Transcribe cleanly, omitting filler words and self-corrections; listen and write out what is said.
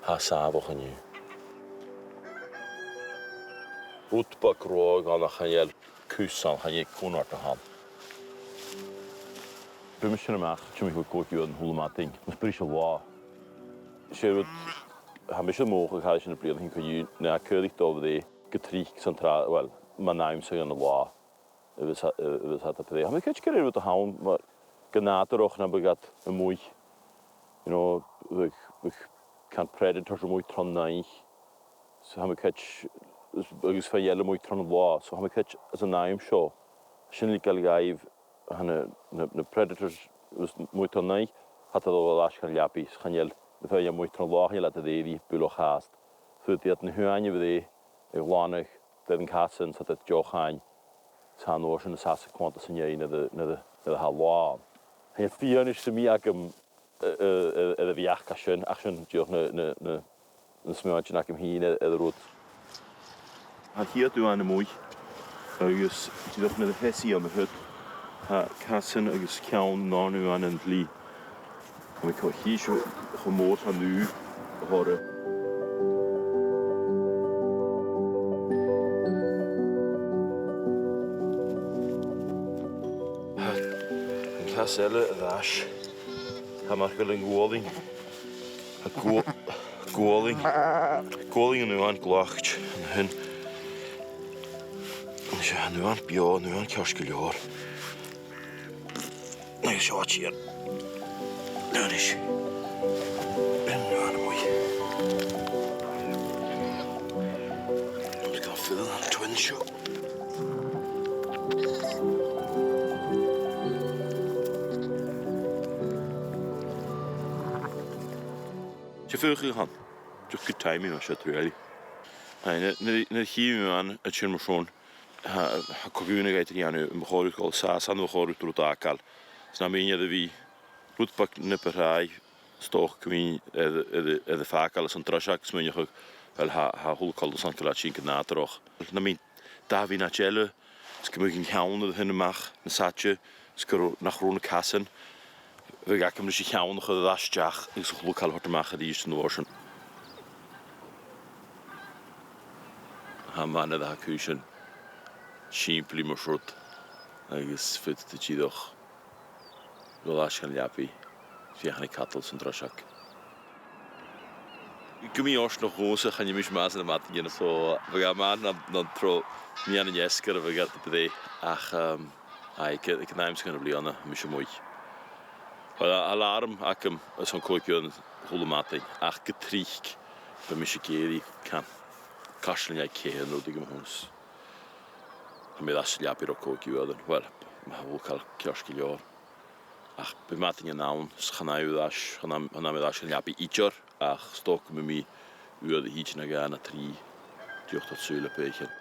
Hasabach yn yw. Wtbach rog ond ach yn cwsan chan yw cwnwart o ham. Bym ysyn ymach, ti'n mynd gwrdd yn hwlmating, mas bris o wa. Siarad, ham eisiau mwch ag hael sy'n y bryd hyn cwyd yw, na cyrdig dof ddi, gytrig central, wel, mae naim sy'n yn y wa. Ydw at y pydde. Ham eisiau gyrraedd fod o hawn, mae gynad yr ochr na bygad y mwy. You know, wych can predators o mwy tron naich. So ham eisiau ygys fa iel o mwy tron wa. So ham eisiau as a naim sio. Sy'n ligael gaif, na predators mwy tron naich, hat o ddod as gan liabis, chan iel, na fa iel mwy tron wa, chan iel at y ddeiri, bwyl o chast. So ydy at yn hwani fyddi, y glanach, dedd yn casyn, so dedd jochain, tan o'r sy'n y sasig cwant sy'n iau na hal wa. Hyn ffion eich sy'n mi ag y fiach asyn, asyn diolch na smioed sy'n ag hyn y rwyd. A hi ydw an y mwy, agos diolch na hesi am y hyd, a casyn agos cawn non yw an yn dli. A mi cael hi sy'n chymod a nhw y hore. Caselle y ddash. Hamar gael yn gwoling. A gwoling. Gwoling yn ywan glocht. Yn hyn. Yn ywan bio, yn ywan cawsgilior. Neu sio at i'r. Yn eich. Yn ywan mwy. Yn gael ffydd yn twin sio. Ti'n ffyrch i'ch han? Dwi'n good timing o siarad rili. Ny'r hi mewn y tîr mwy sôn, ha cofiwn ag eithaf ianw yn bachorw gael sas an bachorw drwy dagal. Sy'n am un iddo fi, rwydbach nyp y rhai, stoch cymyn edrych ffagal as yn drasiag smynioch fel ha hwl cold o san cael sy'n gynad roch. Na mi'n da fi na gelo, sgymig yn llawn oedd hyn ymach, na satche, sgyrw nach rŵn y casyn. Fe gacym nes i llawn o'ch oedd asdiach, ys o'ch lwcal hort ymach ad eist yn ddwrsyn. Ha man edrych ac ysyn, simpli mor srwyd, agos ffyd dy gyddoch. Roedd asgan liabi, fiachan i catol sy'n drasiag. Gymig os noch hwys a'ch anymys mas yn y mat yn so, fe ga man na'n tro mi an yn iesgar fe gad y bydde, ach, y gydaim sy'n gynnu bli o'na, mis o mwy. Alarm ac ys o'n coegio yn hwlwmatau, ach gytrig be mis i geri can caslen iau cehen o dig hwns. A mi ddas liabir o coegio oedd yn, wel, mae hwyl cael ciosgilior. Ach be matyn yn nawn, schanau yw ddas, hynna mi ddas yn liabi idjor, ach stoc mi mi yw oedd hyd yn ag an a tri diolch dod swyl y peichen.